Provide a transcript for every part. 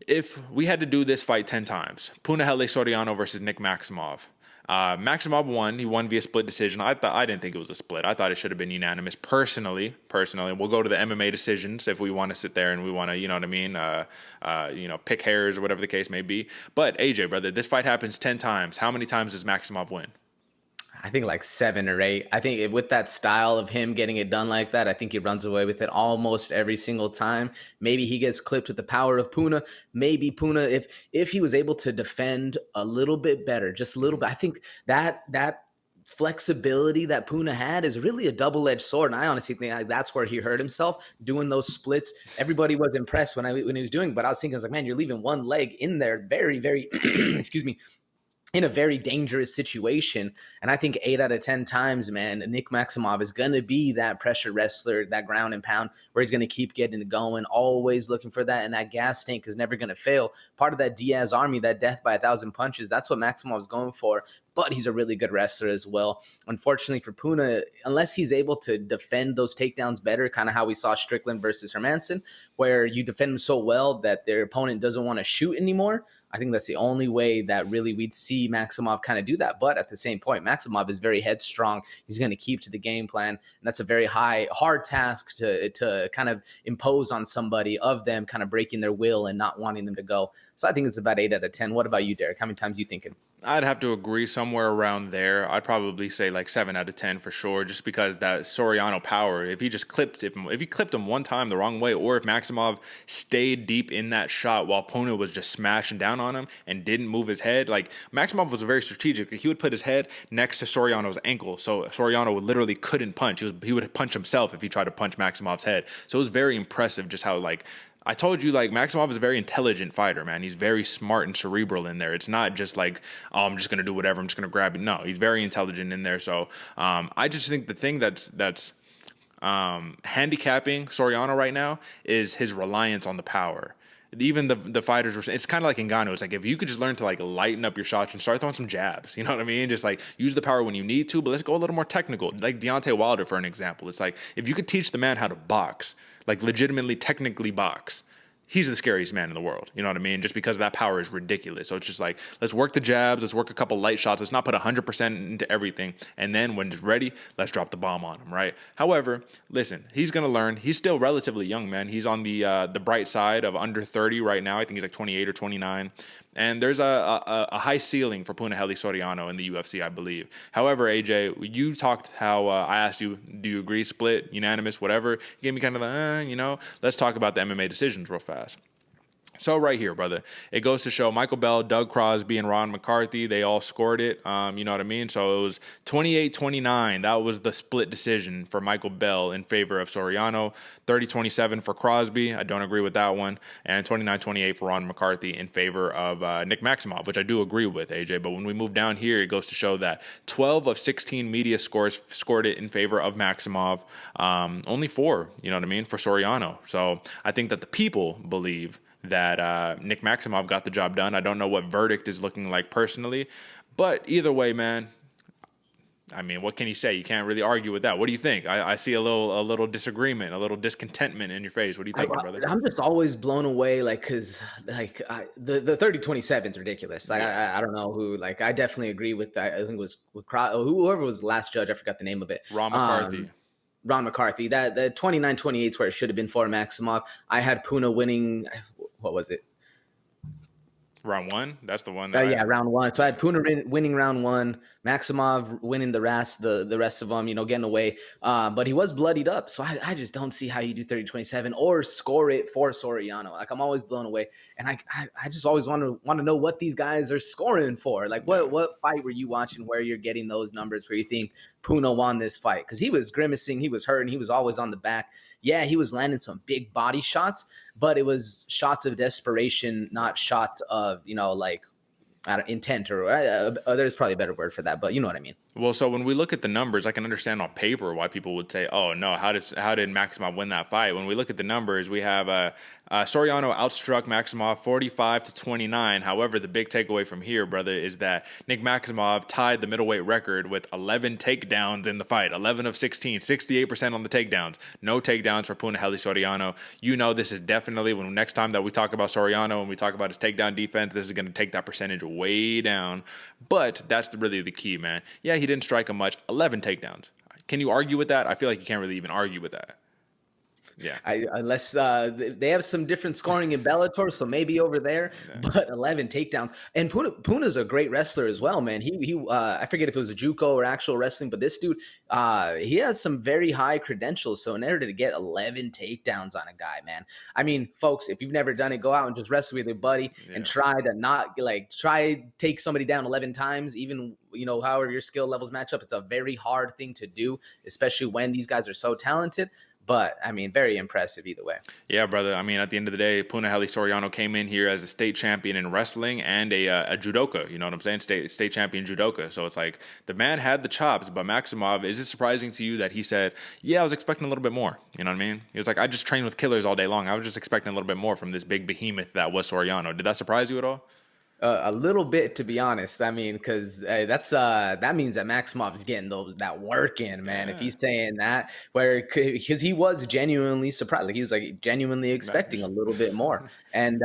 If we had to do this fight 10 times, Punahele Soriano versus Nick Maximov. Maximov won. He won via split decision. I didn't think it was a split. I thought it should have been unanimous. Personally, we'll go to the MMA decisions if we want to sit there and we want to, you know what I mean, pick hairs or whatever the case may be. But AJ, brother, this fight happens 10 times. How many times does Maximov win? I think like 7 or 8. I think with that style of him getting it done like that, I think he runs away with it almost every single time. Maybe he gets clipped with the power of Puna. Maybe Puna, if he was able to defend a little bit better, just a little bit, I think that flexibility that Puna had is really a double-edged sword. And I honestly think like that's where he hurt himself doing those splits. Everybody was impressed when he was doing, but I was thinking, I was like, man, you're leaving one leg in there very, very, excuse me, in a very dangerous situation. And I think 8 out of 10 times, man, Nick Maximov is going to be that pressure wrestler, that ground and pound, where he's going to keep getting it going, always looking for that. And that gas tank is never going to fail. Part of that Diaz army, that death by 1,000 punches, that's what Maximov's going for. But he's a really good wrestler as well. Unfortunately for Puna, unless he's able to defend those takedowns better, kind of how we saw Strickland versus Hermanson, where you defend them so well that their opponent doesn't want to shoot anymore, I think that's the only way that really we'd see Maximov kind of do that. But at the same point, Maximov is very headstrong. He's going to keep to the game plan. And that's a very hard task to kind of impose on somebody of them kind of breaking their will and not wanting them to go. So I think it's about 8 out of 10. What about you, Derek? How many times are you thinking? I'd have to agree somewhere around there. I'd probably say like 7 out of 10 for sure, just because that Soriano power, if he clipped him one time the wrong way, or if Maximov stayed deep in that shot while Puna was just smashing down on him and didn't move his head, like Maximov was very strategic. He would put his head next to Soriano's ankle, so Soriano literally couldn't punch. He would punch himself if he tried to punch Maximov's head. So it was very impressive just how like I told you, like, Maximov is a very intelligent fighter, man. He's very smart and cerebral in there. It's not just like, oh, I'm just going to do whatever. I'm just going to grab it. No, he's very intelligent in there. So I just think the thing that's handicapping Soriano right now is his reliance on the power. Even the fighters were, it's kind of like Ngannou. It's like, if you could just learn to like lighten up your shots and start throwing some jabs, you know what I mean? Just like use the power when you need to, but let's go a little more technical. Like Deontay Wilder, for an example. It's like, if you could teach the man how to box, like legitimately technically box, he's the scariest man in the world. You know what I mean? Just because that power is ridiculous. So it's just like, let's work the jabs. Let's work a couple light shots. Let's not put 100% into everything. And then when it's ready, let's drop the bomb on him, right? However, listen, he's going to learn. He's still relatively young, man. He's on the bright side of under 30 right now. I think he's like 28 or 29. And there's a high ceiling for Punahele Soriano in the UFC, I believe. However, AJ, you talked how I asked you, do you agree, split, unanimous, whatever? You gave me kind of the, let's talk about the MMA decisions real fast. So right here, brother, it goes to show Michael Bell, Doug Crosby, and Ron McCarthy, they all scored it. You know what I mean? So it was 28-29. That was the split decision for Michael Bell in favor of Soriano. 30-27 for Crosby. I don't agree with that one. And 29-28 for Ron McCarthy in favor of Nick Maximov, which I do agree with, AJ. But when we move down here, it goes to show that 12 of 16 media scores scored it in favor of Maximov. Only 4, you know what I mean, for Soriano. So I think that the people believe that Nick Maximov got the job done. I don't know what verdict is looking like personally, but either way, man, I mean, what can you say? You can't really argue with that. What do you think? I see a little disagreement, a little discontentment in your face. What do you think, brother? I'm just always blown away, like, because the 30-27 is ridiculous. Like, I don't know who. Like, I definitely agree with that. I think it was with whoever was the last judge. I forgot the name of it. Ron McCarthy. Ron McCarthy. That the 29-28 is where it should have been for Maximov. I had Puna winning. What was it? Round 1? That's the one. Round 1. So I had Puna winning round 1, Maximov winning the rest of them, getting away. But he was bloodied up. So I just don't see how you do 30-27 or score it for Soriano. Like, I'm always blown away. And I just always want to know what these guys are scoring for. Like, what fight were you watching where you're getting those numbers where you think Puna won this fight? Because he was grimacing, he was hurting, he was always on the back. Yeah, he was landing some big body shots, but it was shots of desperation, not shots of, intent or there's probably a better word for that, but you know what I mean. Well, so when we look at the numbers, I can understand on paper why people would say, "Oh no, how did Maximov win that fight?" When we look at the numbers, we have Soriano outstruck Maximov 45-29. However, the big takeaway from here, brother, is that Nick Maximov tied the middleweight record with 11 takedowns in the fight, 11 of 16, 68% on the takedowns. No takedowns for Punahele Soriano. You know, this is definitely when next time that we talk about Soriano and we talk about his takedown defense, this is going to take that percentage way down. But that's really the key, man. Yeah, he didn't strike him much. 11 takedowns. Can you argue with that? I feel like you can't really even argue with that. Yeah. Unless they have some different scoring in Bellator, so maybe over there. Yeah. But 11 takedowns, and Puna's a great wrestler as well, man. He I forget if it was a JUCO or actual wrestling, but this dude, he has some very high credentials. So in order to get 11 takedowns on a guy, man, I mean, folks, if you've never done it, go out and just wrestle with your buddy and try to not try take somebody down 11 times, even however your skill levels match up. It's a very hard thing to do, especially when these guys are so talented. But, I mean, very impressive either way. Yeah, brother. I mean, at the end of the day, Punahele Soriano came in here as a state champion in wrestling and a judoka. You know what I'm saying? State champion judoka. So it's like the man had the chops. But Maximov, is it surprising to you that he said, yeah, I was expecting a little bit more? You know what I mean? He was like, I just trained with killers all day long. I was just expecting a little bit more from this big behemoth that was Soriano. Did that surprise you at all? A little bit, to be honest. I mean, because that means that Maximov is getting that work in, man. Yeah. If he's saying that, because he was genuinely surprised, like he was like genuinely expecting a little bit more, and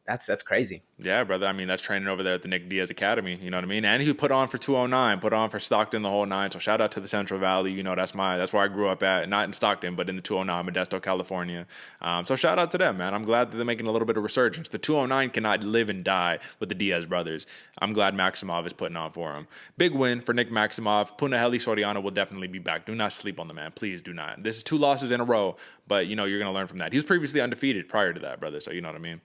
that's crazy. Yeah, brother. I mean, that's training over there at the Nick Diaz Academy. You know what I mean? And he put on for 209, put on for Stockton the whole nine. So shout out to the Central Valley. You know, that's where I grew up at. Not in Stockton, but in the 209, Modesto, California. So shout out to them, man. I'm glad that they're making a little bit of resurgence. The 209 cannot live and die with the Diaz brothers. I'm glad Maximov is putting on for him. Big win for Nick Maximov. Punahele Soriano will definitely be back. Do not sleep on the man. Please do not. This is 2 losses in a row, but, you're going to learn from that. He was previously undefeated prior to that, brother. So you know what I mean?